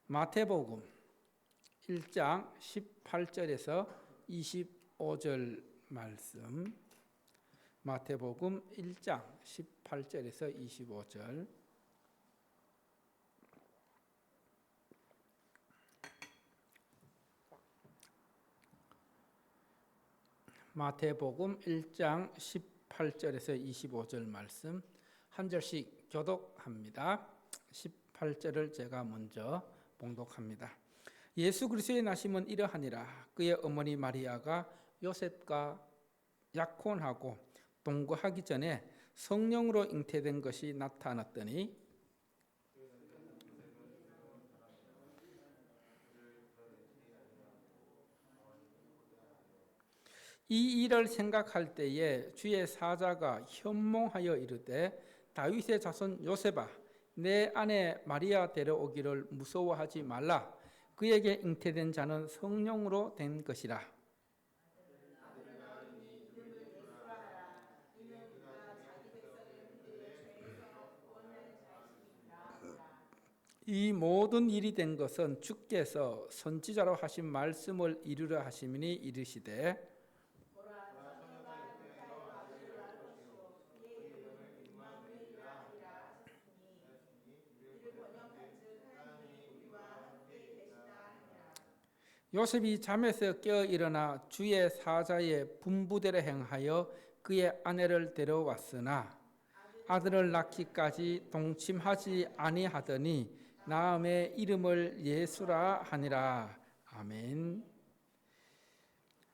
마태복음 1장 18절에서 25절 말씀. 마태복음 1장 18절에서 25절. 마태복음 1장 18절에서 25절 말씀 한 절씩 교독합니다. 18절을 제가 먼저 봉독합니다. 예수 그리스도의 나심은 이러하니라. 그의 어머니 마리아가 요셉과 약혼하고 동거하기 전에 성령으로 잉태된 것이 나타났더니 이 일을 생각할 때에 주의 사자가 현몽하여 이르되 다윗의 자손 요셉아 내 아내 마리아 데려오기를 무서워하지 말라. 그에게 잉태된 자는 성령으로 된 것이라. 이 모든 일이 된 것은 주께서 선지자로 하신 말씀을 이루려 하심이니 이르시되 요셉이 잠에서 깨어 일어나 주의 사자의 분부대로 행하여 그의 아내를 데려왔으나 아들을 낳기까지 동침하지 아니하더니 나음의 이름을 예수라 하니라. 아멘.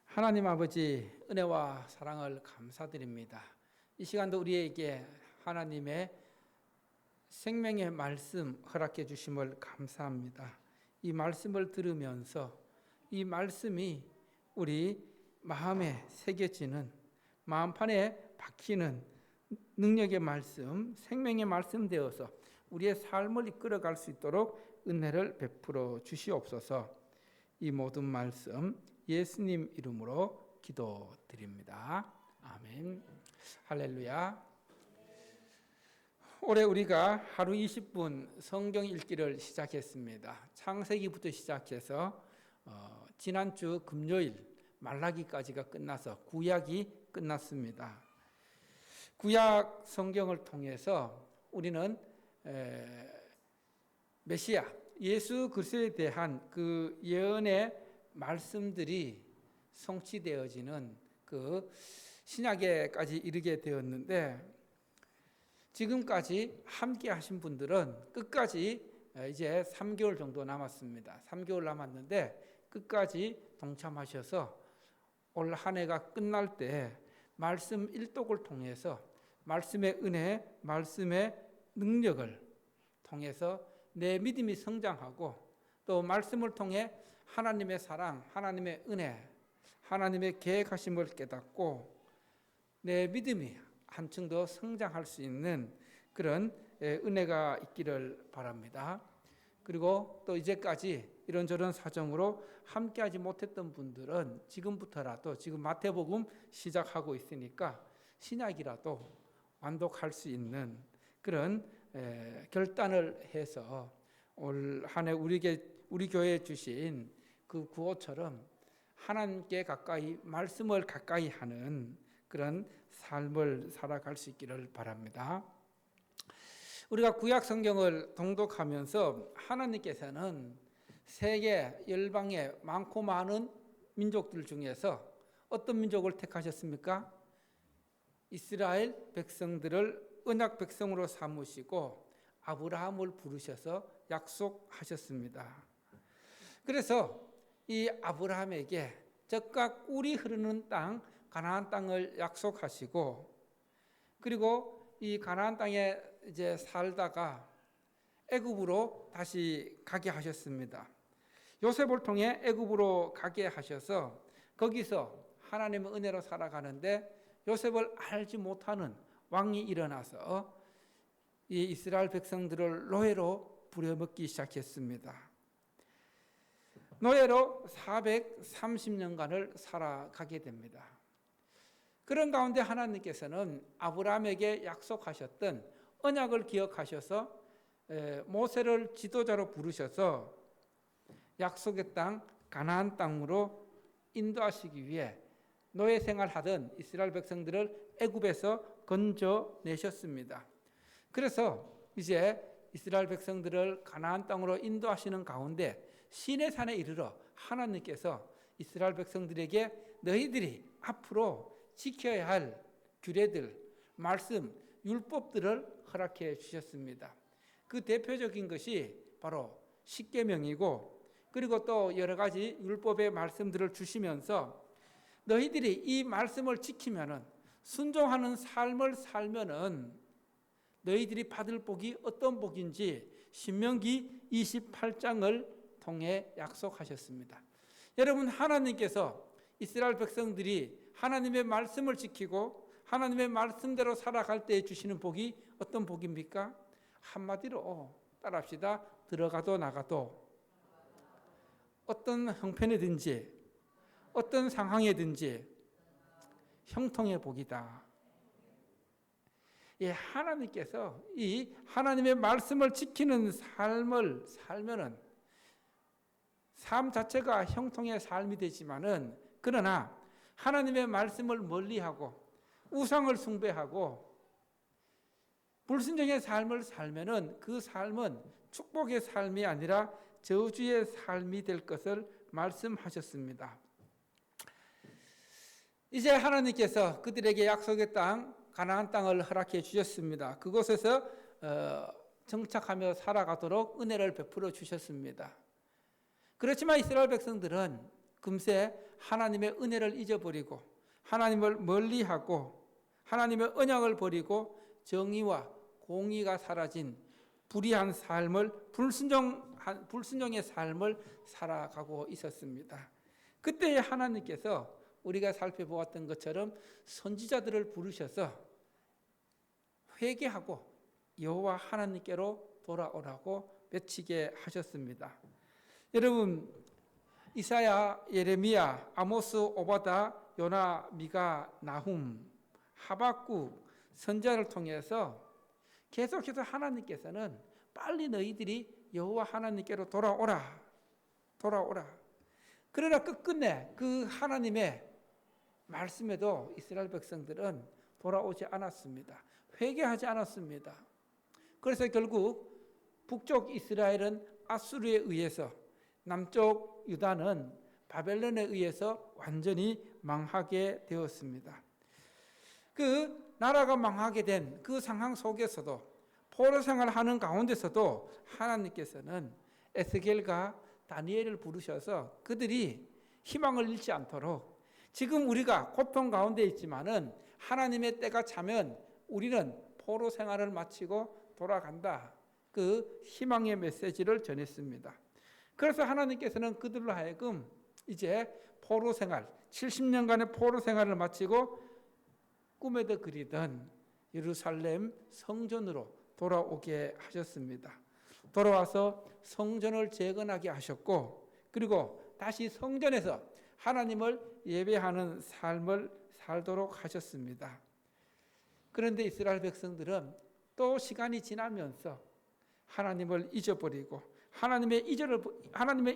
하나님 아버지 은혜와 사랑을 감사드립니다. 이 시간도 우리에게 하나님의 생명의 말씀 허락해 주심을 감사합니다. 이 말씀을 들으면서 이 말씀이 우리 마음에 새겨지는, 마음판에 박히는 능력의 말씀, 생명의 말씀 되어서 우리의 삶을 이끌어갈 수 있도록 은혜를 베풀어 주시옵소서. 이 모든 말씀 예수님 이름으로 기도드립니다. 아멘. 할렐루야. 올해 우리가 하루 20분 성경 읽기를 시작했습니다. 창세기부터 시작해서 지난주 금요일 말라기까지가 끝나서 구약이 끝났습니다. 구약 성경을 통해서 우리는 메시아 예수 그리스도에 대한 그 예언의 말씀들이 성취되어지는 그 신약에까지 이르게 되었는데, 지금까지 함께 하신 분들은 끝까지 이제 3개월 정도 남았습니다. 3개월 남았는데 끝까지 동참하셔서 올 한 해가 끝날 때 말씀 일독을 통해서 말씀의 은혜, 말씀의 능력을 통해서 내 믿음이 성장하고 또 말씀을 통해 하나님의 사랑, 하나님의 은혜, 하나님의 계획하심을 깨닫고 내 믿음이 한층 더 성장할 수 있는 그런 은혜가 있기를 바랍니다. 그리고 또 이제까지 이런저런 사정으로 함께하지 못했던 분들은 지금부터라도, 지금 마태복음 시작하고 있으니까 신약이라도 완독할 수 있는 그런 결단을 해서 올 한 해 우리 교회에 주신 그 구호처럼 하나님께 가까이, 말씀을 가까이 하는 그런 삶을 살아갈 수 있기를 바랍니다. 우리가 구약 성경을 통독하면서 하나님께서는 세계 열방의 많고 많은 민족들 중에서 어떤 민족을 택하셨습니까? 이스라엘 백성들을 언약 백성으로 삼으시고 아브라함을 부르셔서 약속하셨습니다. 그래서 이 아브라함에게 젖과 꿀이 흐르는 땅, 가나안 땅을 약속하시고, 그리고 이 가나안 땅에 이제 살다가 애굽으로 다시 가게 하셨습니다. 요셉을 통해 애굽으로 가게 하셔서 거기서 하나님의 은혜로 살아가는데 요셉을 알지 못하는 왕이 일어나서 이 이스라엘 백성들을 노예로 부려먹기 시작했습니다. 노예로 430년간을 살아가게 됩니다. 그런 가운데 하나님께서는 아브라함에게 약속하셨던 언약을 기억하셔서 모세를 지도자로 부르셔서 약속의 땅 가나안 땅으로 인도하시기 위해 노예 생활하던 이스라엘 백성들을 애굽에서 건져내셨습니다. 그래서 이제 이스라엘 백성들을 가나안 땅으로 인도하시는 가운데 시내산에 이르러 하나님께서 이스라엘 백성들에게 너희들이 앞으로 지켜야 할 규례들, 말씀, 율법들을 허락해 주셨습니다. 그 대표적인 것이 바로 십계명이고, 그리고 또 여러 가지 율법의 말씀들을 주시면서 너희들이 이 말씀을 지키면은, 순종하는 삶을 살면은 너희들이 받을 복이 어떤 복인지 신명기 28장을 통해 약속하셨습니다. 여러분, 하나님께서 이스라엘 백성들이 하나님의 말씀을 지키고 하나님의 말씀대로 살아갈 때 주시는 복이 어떤 복입니까? 한마디로 따라합시다. 들어가도 나가도 어떤 형편이든지 어떤 상황이든지 형통의 복이다. 예, 하나님께서 이 하나님의 말씀을 지키는 삶을 살면은 삶 자체가 형통의 삶이 되지만은, 그러나 하나님의 말씀을 멀리하고 우상을 숭배하고 불순종의 삶을 살면은 그 삶은 축복의 삶이 아니라 저주의 삶이 될 것을 말씀하셨습니다. 이제 하나님께서 그들에게 약속의 땅 가나안 땅을 허락해 주셨습니다. 그곳에서 정착하며 살아가도록 은혜를 베풀어 주셨습니다. 그렇지만 이스라엘 백성들은 금세 하나님의 은혜를 잊어버리고 하나님을 멀리하고 하나님의 언약을 버리고 정의와 공의가 사라진 불의한 삶을, 불순종의 삶을 살아가고 있었습니다. 그때 하나님께서 우리가 살펴보았던 것처럼 선지자들을 부르셔서 회개하고 여호와 하나님께로 돌아오라고 외치게 하셨습니다. 여러분, 이사야, 예레미야, 아모스, 오바다, 요나, 미가, 나훔, 하박국 선지자를 통해서 계속해서 하나님께서는 빨리 너희들이 여호와 하나님께로 돌아오라. 그러나 끝끝내 그 하나님의 말씀에도 이스라엘 백성들은 돌아오지 않았습니다. 회개하지 않았습니다. 그래서 결국 북쪽 이스라엘은 아수르에 의해서, 남쪽 유다는 바벨론에 의해서 완전히 망하게 되었습니다. 그 나라가 망하게 된 그 상황 속에서도, 포로 생활하는 가운데서도 하나님께서는 에스겔과 다니엘을 부르셔서 그들이 희망을 잃지 않도록, 지금 우리가 고통 가운데 있지만은 하나님의 때가 차면 우리는 포로 생활을 마치고 돌아간다. 그 희망의 메시지를 전했습니다. 그래서 하나님께서는 그들로 하여금 이제 포로 생활, 70년간의 포로 생활을 마치고 꿈에도 그리던 예루살렘 성전으로 돌아오게 하셨습니다. 돌아와서 성전을 재건하게 하셨고, 그리고 다시 성전에서 하나님을 예배하는 삶을 살도록 하셨습니다. 그런데 이스라엘 백성들은 또 시간이 지나면서 하나님을 잊어버리고 하나님의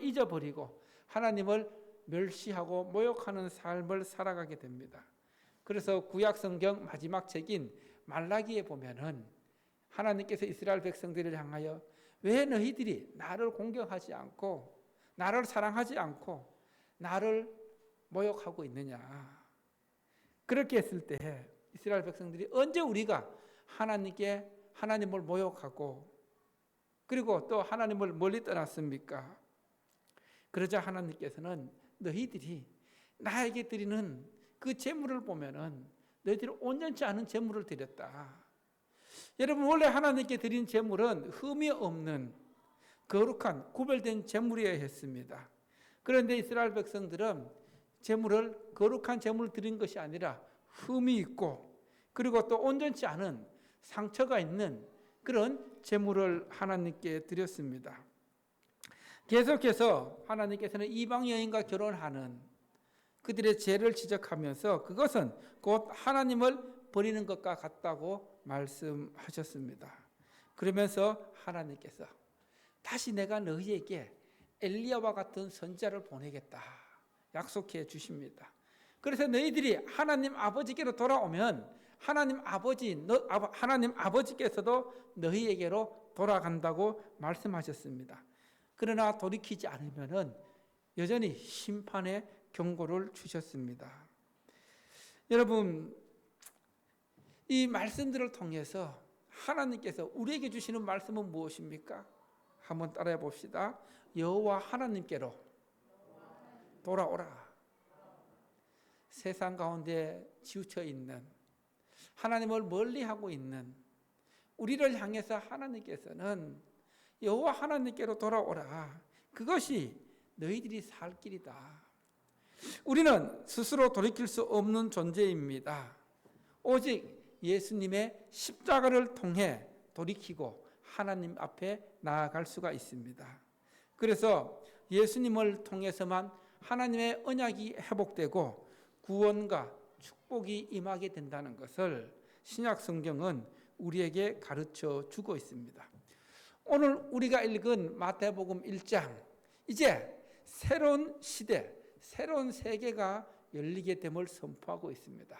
잊어버리고 하나님을 멸시하고 모욕하는 삶을 살아가게 됩니다. 그래서 구약 성경 마지막 책인 말라기에 보면은 하나님께서 이스라엘 백성들을 향하여 왜 너희들이 나를 공경하지 않고 나를 사랑하지 않고 나를 모욕하고 있느냐. 그렇게 했을 때 이스라엘 백성들이 언제 우리가 하나님을 모욕하고 그리고 또 하나님을 멀리 떠났습니까? 그러자 하나님께서는 너희들이 나에게 드리는 그 제물을 보면은 너희들이 온전치 않은 제물을 드렸다. 여러분, 원래 하나님께 드린 제물은 흠이 없는 거룩한 구별된 제물이어야 했습니다. 그런데 이스라엘 백성들은 제물을 거룩한 제물을 드린 것이 아니라 흠이 있고 그리고 또 온전치 않은 상처가 있는 그런 제물을 하나님께 드렸습니다. 계속해서 하나님께서는 이방 여인과 결혼하는 그들의 죄를 지적하면서 그것은 곧 하나님을 버리는 것과 같다고 말씀하셨습니다. 그러면서 하나님께서 다시 내가 너희에게 엘리야와 같은 선지자를 보내겠다 약속해 주십니다. 그래서 너희들이 하나님 아버지께로 돌아오면 하나님 아버지께서도 너희에게로 돌아간다고 말씀하셨습니다. 그러나 돌이키지 않으면은 여전히 심판의 경고를 주셨습니다. 여러분, 이 말씀들을 통해서 하나님께서 우리에게 주시는 말씀은 무엇입니까? 한번 따라해 봅시다. 여호와 하나님께로 돌아오라. 세상 가운데 치우쳐 있는, 하나님을 멀리하고 있는 우리를 향해서 하나님께서는 여호와 하나님께로 돌아오라. 그것이 너희들이 살 길이다. 우리는 스스로 돌이킬 수 없는 존재입니다. 오직 예수님의 십자가를 통해 돌이키고 하나님 앞에 나아갈 수가 있습니다. 그래서 예수님을 통해서만 하나님의 언약이 회복되고 구원과 축복이 임하게 된다는 것을 신약 성경은 우리에게 가르쳐 주고 있습니다. 오늘 우리가 읽은 마태복음 1장, 이제 새로운 시대, 새로운 세계가 열리게 됨을 선포하고 있습니다.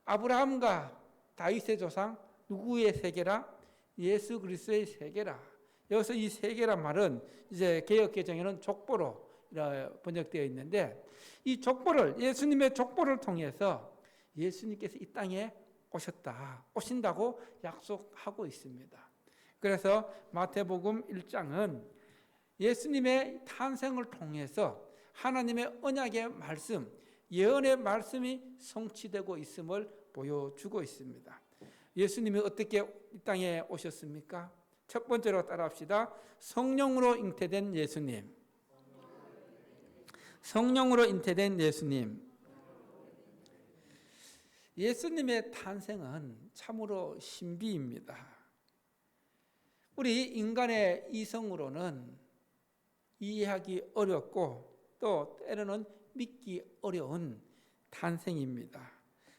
아브라함과 다윗의 조상 누구의 세계라? 예수 그리스도의 세계라. 여기서 이 세계란 말은 이제 개역 개정에는 족보로 번역되어 있는데, 이 족보를, 예수님의 족보를 통해서 예수님께서 이 땅에 오신다고 약속하고 있습니다. 그래서 마태복음 1장은 예수님의 탄생을 통해서 하나님의 언약의 말씀, 예언의 말씀이 성취되고 있음을 보여주고 있습니다. 예수님이 어떻게 이 땅에 오셨습니까? 첫 번째로 따라합시다. 성령으로 잉태된 예수님. 성령으로 잉태된 예수님. 예수님의 탄생은 참으로 신비입니다. 우리 인간의 이성으로는 이해하기 어렵고 또 때로는 믿기 어려운 탄생입니다.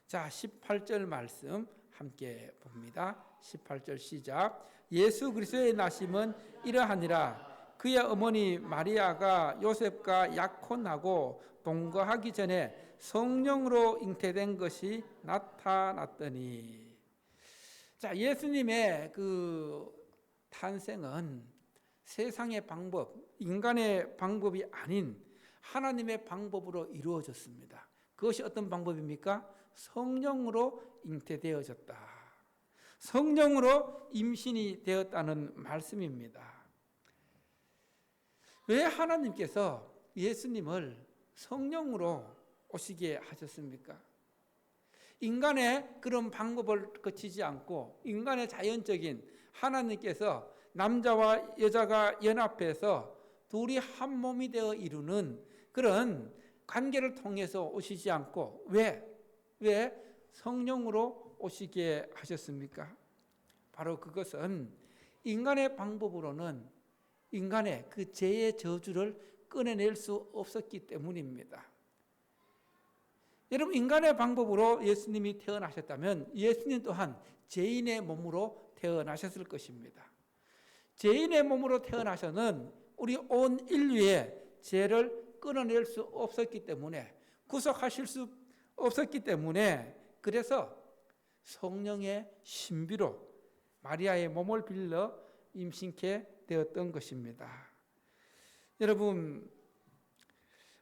자, 18절 말씀 함께 봅니다. 18절 시작. 예수 그리스도의 나심은 이러하니라. 그의 어머니 마리아가 요셉과 약혼하고 동거하기 전에 성령으로 잉태된 것이 나타났더니. 자, 예수님의 그 탄생은 세상의 방법, 인간의 방법이 아닌 하나님의 방법으로 이루어졌습니다. 그것이 어떤 방법입니까? 성령으로 잉태되어졌다. 성령으로 임신이 되었다는 말씀입니다. 왜 하나님께서 예수님을 성령으로 오시게 하셨습니까? 인간의 그런 방법을 거치지 않고 인간의 자연적인, 하나님께서 남자와 여자가 연합해서 둘이 한 몸이 되어 이루는 그런 관계를 통해서 오시지 않고 왜 성령으로 오시게 하셨습니까? 바로 그것은 인간의 방법으로는 인간의 그 죄의 저주를 끊어낼 수 없었기 때문입니다. 여러분, 인간의 방법으로 예수님이 태어나셨다면 예수님 또한 죄인의 몸으로 태어나셨을 것입니다. 죄인의 몸으로 태어나셔는 우리 온 인류의 죄를 끊어낼 수 없었기 때문에, 구속하실 수 없었기 때문에, 그래서 성령의 신비로 마리아의 몸을 빌려 임신케 되었던 것입니다. 여러분,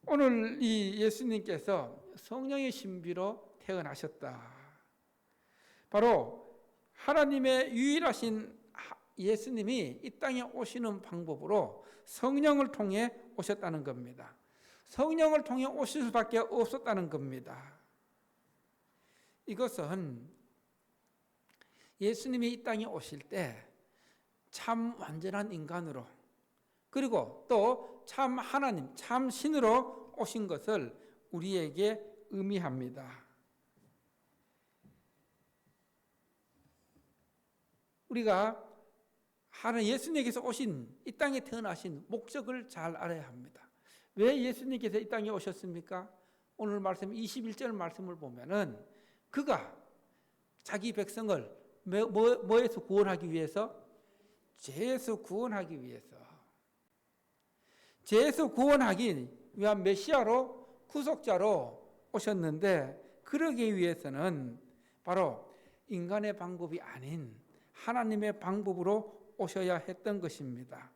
오늘 이 예수님께서 성령의 신비로 태어나셨다. 바로 하나님의 유일하신 예수님이 이 땅에 오시는 방법으로 성령을 통해 오셨다는 겁니다. 성령을 통해 오실 수밖에 없었다는 겁니다. 이것은 예수님이 이 땅에 오실 때 참 완전한 인간으로, 그리고 또 참 하나님, 참 신으로 오신 것을 우리에게 의미합니다. 우리가 예수님께서 오신, 이 땅에 태어나신 목적을 잘 알아야 합니다. 왜 예수님께서 이 땅에 오셨습니까? 오늘 말씀 21절 말씀을 보면은 그가 자기 백성을 뭐에서 구원하기 위해서? 죄에서 구원하기 위해서. 죄에서 구원하기 위한 메시아로 구속자로 오셨는데 그러기 위해서는 바로 인간의 방법이 아닌 하나님의 방법으로 오셔야 했던 것입니다.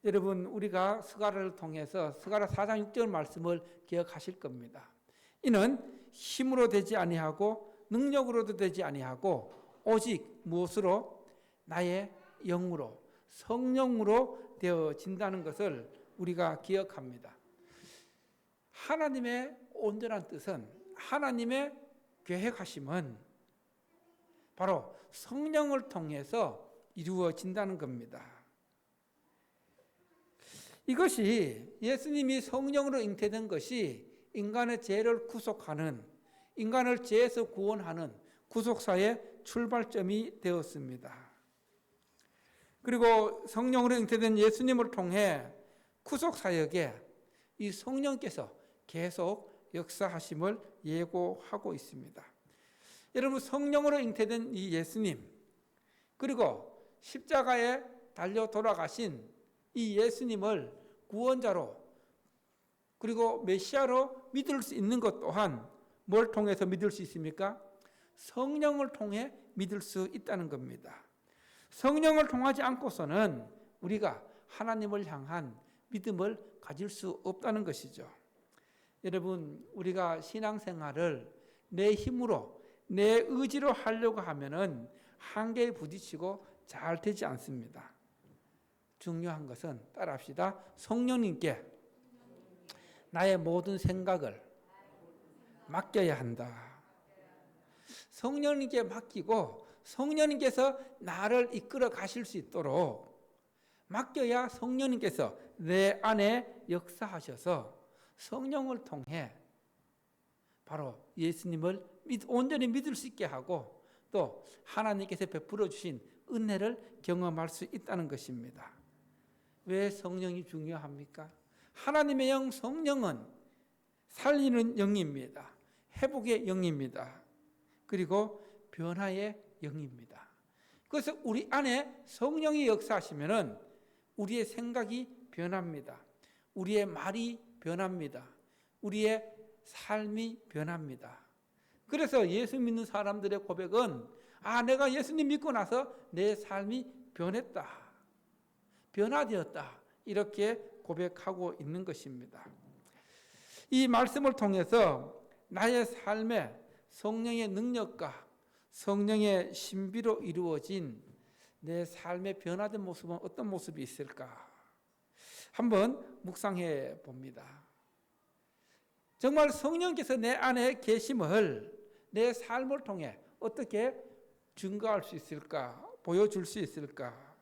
여러분 우리가 스가랴를 통해서 스가랴 4장 6절 말씀을 기억하실 겁니다. 이는 힘으로 되지 아니하고 능력으로도 되지 아니하고 오직 무엇으로? 나의 영으로 성령으로 되어진다는 것을 우리가 기억합니다. 하나님의 온전한 뜻은 하나님의 계획하심은 바로 성령을 통해서 이루어진다는 겁니다. 이것이 예수님이 성령으로 잉태된 것이 인간의 죄를 구속하는, 인간을 죄에서 구원하는 구속사의 출발점이 되었습니다. 그리고 성령으로 잉태된 예수님을 통해 구속사역에 이 성령께서 계속 역사하심을 예고하고 있습니다. 여러분 성령으로 잉태된 이 예수님 그리고 십자가에 달려 돌아가신 이 예수님을 구원자로 그리고 메시아로 믿을 수 있는 것 또한 뭘 통해서 믿을 수 있습니까? 성령을 통해 믿을 수 있다는 겁니다. 성령을 통하지 않고서는 우리가 하나님을 향한 믿음을 가질 수 없다는 것이죠. 여러분 우리가 신앙생활을 내 힘으로 내 의지로 하려고 하면은 한계에 부딪히고 잘 되지 않습니다. 중요한 것은 따라합시다. 성령님께 나의 모든 생각을 맡겨야 한다. 성령님께 맡기고 성령님께서 나를 이끌어 가실 수 있도록 맡겨야 성령님께서 내 안에 역사하셔서 성령을 통해 바로 예수님을 온전히 믿을 수 있게 하고 또 하나님께서 베풀어 주신 은혜를 경험할 수 있다는 것입니다. 왜 성령이 중요합니까? 하나님의 영 성령은 살리는 영입니다. 회복의 영입니다. 그리고 변화의 영입니다. 그래서 우리 안에 성령이 역사하시면은 우리의 생각이 변합니다. 우리의 말이 변합니다. 우리의 삶이 변합니다. 그래서 예수 믿는 사람들의 고백은 내가 예수님 믿고 나서 내 삶이 변했다. 변화되었다. 이렇게 고백하고 있는 것입니다. 이 말씀을 통해서 나의 삶에 성령의 능력과 성령의 신비로 이루어진 내 삶의 변화된 모습은 어떤 모습이 있을까? 한번 묵상해 봅니다. 정말 성령께서 내 안에 계심을 내 삶을 통해 어떻게 증거할 수 있을까? 보여줄 수 있을까?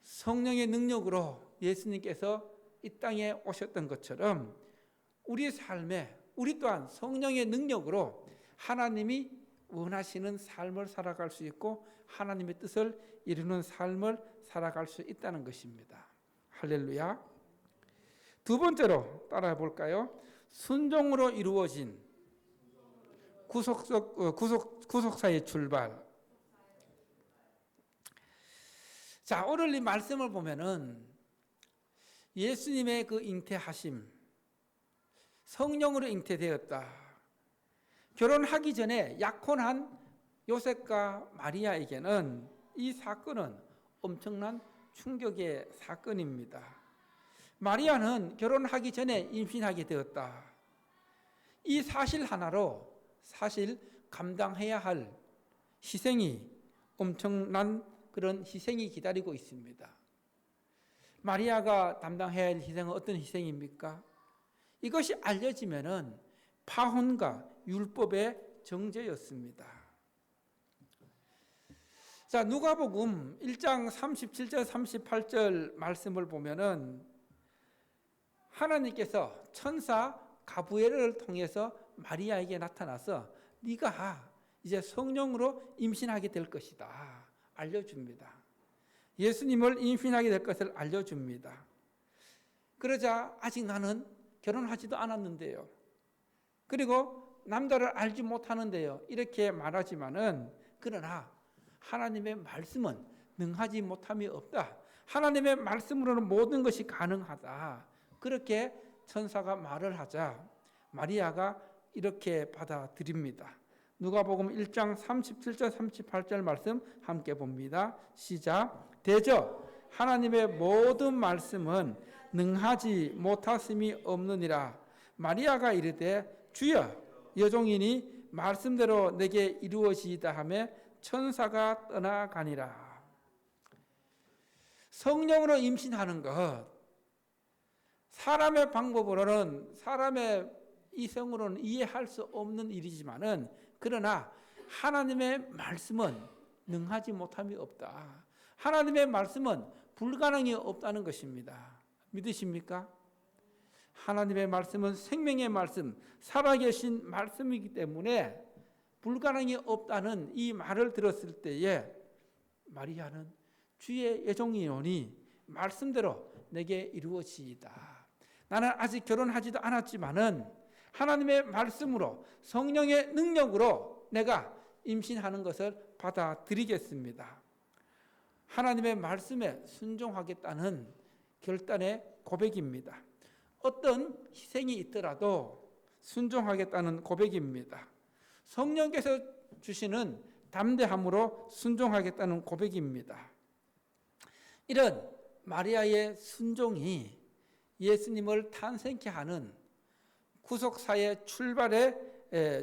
성령의 능력으로 예수님께서 이 땅에 오셨던 것처럼 우리 삶에 우리 또한 성령의 능력으로 하나님이 원하시는 삶을 살아갈 수 있고 하나님의 뜻을 이루는 삶을 살아갈 수 있다는 것입니다. 할렐루야. 두 번째로 따라해 볼까요? 순종으로 이루어진 구속사의 출발. 자, 오늘 이 말씀을 보면은 예수님의 그 잉태하심, 성령으로 잉태되었다. 결혼하기 전에 약혼한 요셉과 마리아에게는 이 사건은 엄청난 충격의 사건입니다. 마리아는 결혼하기 전에 임신하게 되었다. 이 사실 하나로 사실 감당해야 할 희생이 엄청난 그런 희생이 기다리고 있습니다. 마리아가 담당해야 할 희생은 어떤 희생입니까? 이것이 알려지면은 파혼과 율법의 정죄였습니다. 자, 누가복음 1장 37절 38절 말씀을 보면은 하나님께서 천사 가브리엘을 통해서 마리아에게 나타나서 네가 이제 성령으로 임신하게 될 것이다 알려줍니다. 예수님을 임신하게 될 것을 알려줍니다. 그러자 아직 나는 결혼하지도 않았는데요. 그리고 남자를 알지 못하는데요. 이렇게 말하지만은 그러나 하나님의 말씀은 능하지 못함이 없다. 하나님의 말씀으로는 모든 것이 가능하다. 그렇게 천사가 말을 하자 마리아가 이렇게 받아들입니다. 누가복음 1장 37절 38절 말씀 함께 봅니다. 시작. 대저 하나님의 모든 말씀은 능하지 못하심이 없느니라. 마리아가 이르되 주여 여종이니 말씀대로 내게 이루어지이다 하며 천사가 떠나가니라. 성령으로 임신하는 것, 사람의 방법으로는, 사람의 이성으로는 이해할 수 없는 일이지만은, 그러나 하나님의 말씀은 능하지 못함이 없다. 하나님의 말씀은 불가능이 없다는 것입니다. 믿으십니까? 하나님의 말씀은 생명의 말씀, 살아계신 말씀이기 때문에 불가능이 없다는 이 말을 들었을 때에 마리아는 주의 여종이오니 말씀대로 내게 이루어지이다. 나는 아직 결혼하지도 않았지만은 하나님의 말씀으로 성령의 능력으로 내가 임신하는 것을 받아들이겠습니다. 하나님의 말씀에 순종하겠다는 결단의 고백입니다. 어떤 희생이 있더라도 순종하겠다는 고백입니다. 성령께서 주시는 담대함으로 순종하겠다는 고백입니다. 이런 마리아의 순종이 예수님을 탄생케 하는 구속사의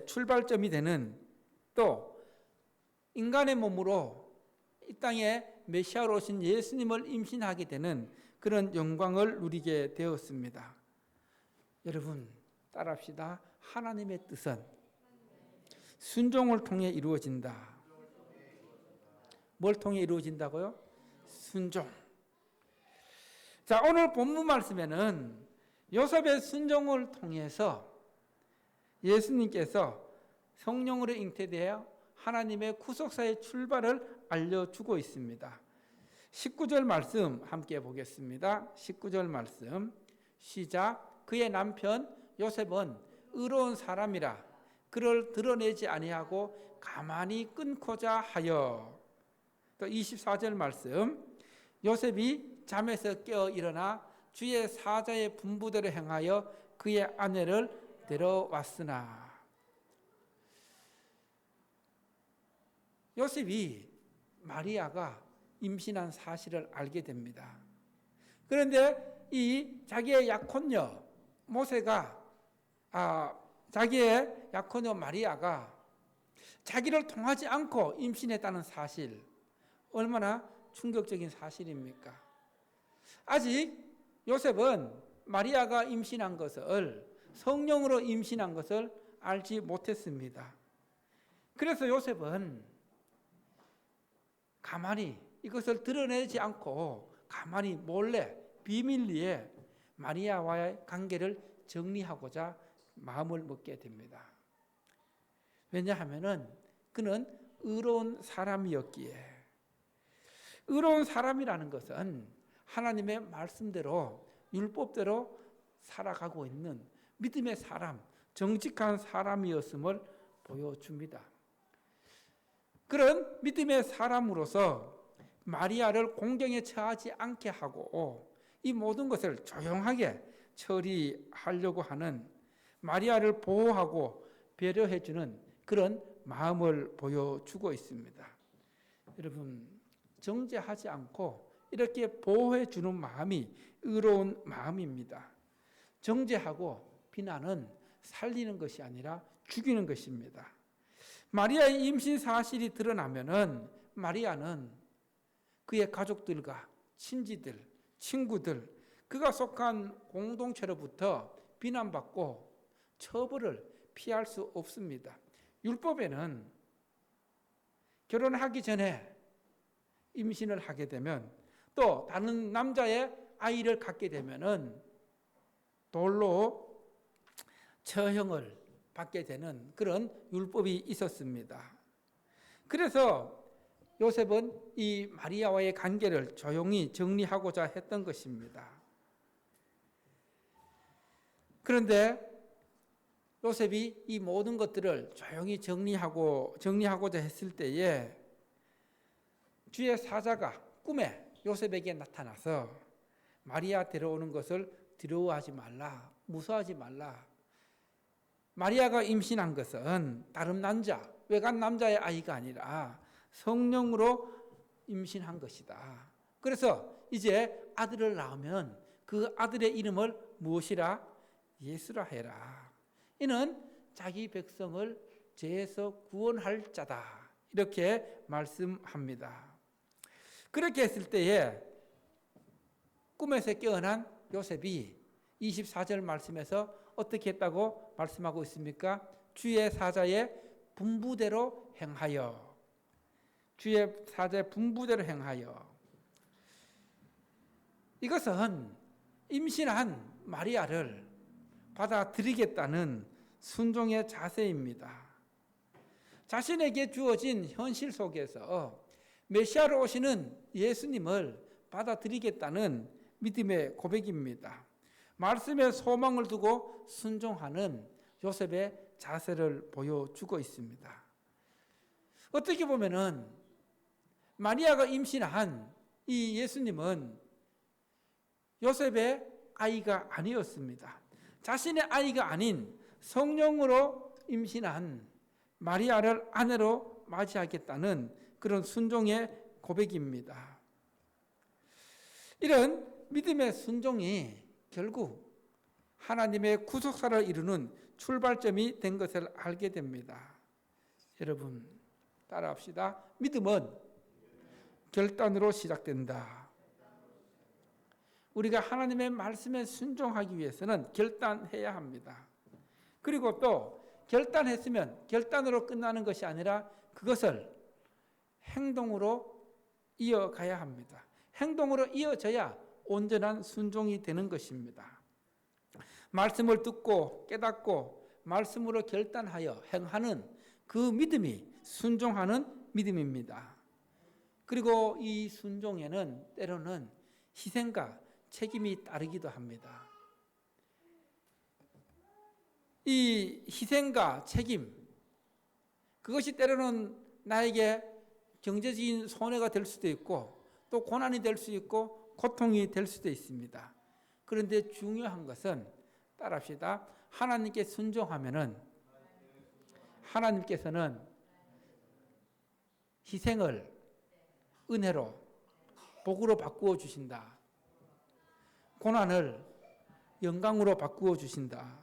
출발점이 되는, 또 인간의 몸으로 이 땅에 메시아로 오신 예수님을 임신하게 되는 그런 영광을 누리게 되었습니다. 여러분 따라합시다. 하나님의 뜻은 순종을 통해 이루어진다. 뭘 통해 이루어진다고요? 순종. 자, 오늘 본문 말씀에는 요셉의 순종을 통해서 예수님께서 성령으로 잉태되어 하나님의 구속사의 출발을 알려주고 있습니다. 19절 말씀 함께 보겠습니다. 19절 말씀 시작. 그의 남편 요셉은 의로운 사람이라 그를 드러내지 아니하고 가만히 끊고자 하여. 또 24절 말씀 요셉이 잠에서 깨어 일어나 주의 사자의 분부대로 행하여 그의 아내를 데려왔으나. 요셉이 마리아가 임신한 사실을 알게 됩니다. 그런데 이 자기의 약혼녀 모세가 자기의 약혼녀 마리아가 자기를 통하지 않고 임신했다는 사실, 얼마나 충격적인 사실입니까? 아직 요셉은 마리아가 임신한 것을, 성령으로 임신한 것을 알지 못했습니다. 그래서 요셉은 가만히 이것을 드러내지 않고 가만히 몰래 비밀리에 마리아와의 관계를 정리하고자 마음을 먹게 됩니다. 왜냐하면은 그는 의로운 사람이었기에. 의로운 사람이라는 것은 하나님의 말씀대로 율법대로 살아가고 있는 믿음의 사람, 정직한 사람이었음을 보여줍니다. 그런 믿음의 사람으로서 마리아를 공경에 처하지 않게 하고 이 모든 것을 조용하게 처리하려고 하는, 마리아를 보호하고 배려해주는 그런 마음을 보여주고 있습니다. 여러분, 정죄하지 않고 이렇게 보호해주는 마음이 의로운 마음입니다. 정죄하고 비난은 살리는 것이 아니라 죽이는 것입니다. 마리아의 임신 사실이 드러나면은 마리아는 그의 가족들과 친지들, 친구들, 그가 속한 공동체로부터 비난받고 처벌을 피할 수 없습니다. 율법에는 결혼하기 전에 임신을 하게 되면, 또 다른 남자의 아이를 갖게 되면은 돌로 처형을 받게 되는 그런 율법이 있었습니다. 그래서 요셉은 이 마리아와의 관계를 조용히 정리하고자 했던 것입니다. 그런데 요셉이 이 모든 것들을 조용히 정리하고자 했을 때에 주의 사자가 꿈에 요셉에게 나타나서 마리아 데려오는 것을 두려워하지 말라, 무서워하지 말라. 마리아가 임신한 것은 다른 남자, 외간 남자의 아이가 아니라 성령으로 임신한 것이다. 그래서 이제 아들을 낳으면 그 아들의 이름을 무엇이라? 예수라 해라. 이는 자기 백성을 죄에서 구원할 자다. 이렇게 말씀합니다. 그렇게 했을 때에 꿈에서 깨어난 요셉이 24절 말씀에서 어떻게 했다고 말씀하고 있습니까? 주의 사자의 분부대로 행하여. 주의 사자의 분부대로 행하여. 이것은 임신한 마리아를 받아들이겠다는 순종의 자세입니다. 자신에게 주어진 현실 속에서 메시아로 오시는 예수님을 받아들이겠다는 믿음의 고백입니다. 말씀에 소망을 두고 순종하는 요셉의 자세를 보여주고 있습니다. 어떻게 보면은 마리아가 임신한 이 예수님은 요셉의 아이가 아니었습니다. 자신의 아이가 아닌 성령으로 임신한 마리아를 아내로 맞이하겠다는 그런 순종의 고백입니다. 이런 믿음의 순종이 결국 하나님의 구속사를 이루는 출발점이 된 것을 알게 됩니다. 여러분 따라합시다. 믿음은 결단으로 시작된다. 우리가 하나님의 말씀에 순종하기 위해서는 결단해야 합니다. 그리고 또 결단했으면 결단으로 끝나는 것이 아니라 그것을 행동으로 이어가야 합니다. 행동으로 이어져야 온전한 순종이 되는 것입니다. 말씀을 듣고 깨닫고 말씀으로 결단하여 행하는 그 믿음이 순종하는 믿음입니다. 그리고 이 순종에는 때로는 희생과 책임이 따르기도 합니다. 이 희생과 책임, 그것이 때로는 나에게 경제적인 손해가 될 수도 있고 또 고난이 될 수 있고 고통이 될 수도 있습니다. 그런데 중요한 것은 따라합시다. 하나님께 순종하면은 하나님께서는 희생을 은혜로 복으로 바꾸어 주신다. 고난을 영광으로 바꾸어 주신다.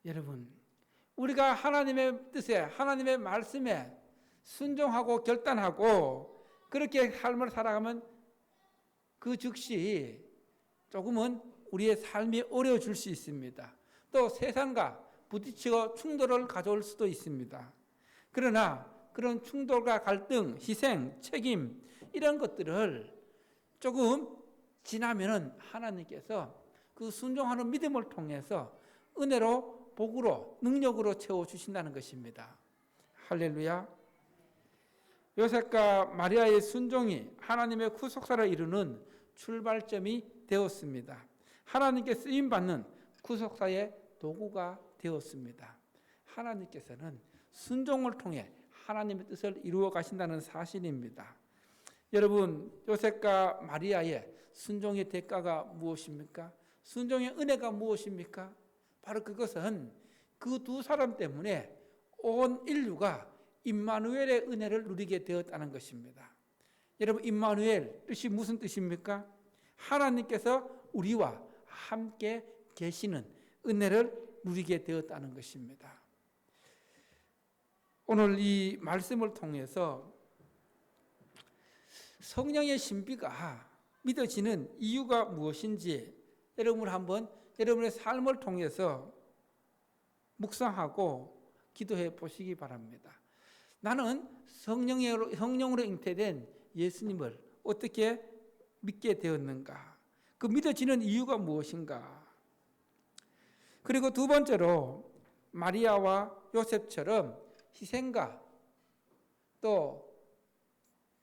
여러분, 우리가 하나님의 뜻에 하나님의 말씀에 순종하고 결단하고 그렇게 삶을 살아가면 그 즉시 조금은 우리의 삶이 어려워질 수 있습니다. 또 세상과 부딪히고 충돌을 가져올 수도 있습니다. 그러나 그런 충돌과 갈등, 희생, 책임 이런 것들을 조금 지나면은 하나님께서 그 순종하는 믿음을 통해서 은혜로 복으로 능력으로 채워주신다는 것입니다. 할렐루야. 요셉과 마리아의 순종이 하나님의 구속사를 이루는 출발점이 되었습니다. 하나님께 쓰임받는 구속사의 도구가 되었습니다. 하나님께서는 순종을 통해 하나님의 뜻을 이루어 가신다는 사실입니다. 여러분, 요셉과 마리아의 순종의 대가가 무엇입니까? 순종의 은혜가 무엇입니까? 바로 그것은 그 두 사람 때문에 온 인류가 임마누엘의 은혜를 누리게 되었다는 것입니다. 여러분, 임마누엘 뜻이 무슨 뜻입니까? 하나님께서 우리와 함께 계시는 은혜를 누리게 되었다는 것입니다. 오늘 이 말씀을 통해서 성령의 신비가 믿어지는 이유가 무엇인지 여러분의 삶을 통해서 묵상하고 기도해 보시기 바랍니다. 나는 성령으로 잉태된 예수님을 어떻게 믿게 되었는가? 그 믿어지는 이유가 무엇인가? 그리고 두 번째로 마리아와 요셉처럼 희생과 또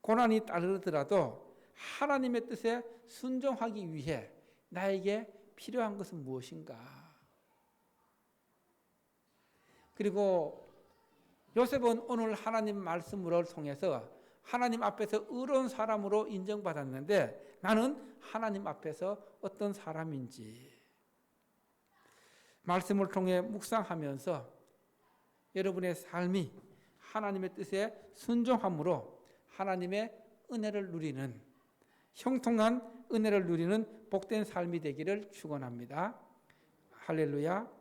고난이 따르더라도 하나님의 뜻에 순종하기 위해 나에게 필요한 것은 무엇인가? 그리고 요셉은 오늘 하나님 말씀을 통해서 하나님 앞에서 의로운 사람으로 인정받았는데 나는 하나님 앞에서 어떤 사람인지 말씀을 통해 묵상하면서 여러분의 삶이 하나님의 뜻에 순종함으로 하나님의 은혜를 누리는 형통한 은혜를 누리는 복된 삶이 되기를 축원합니다. 할렐루야.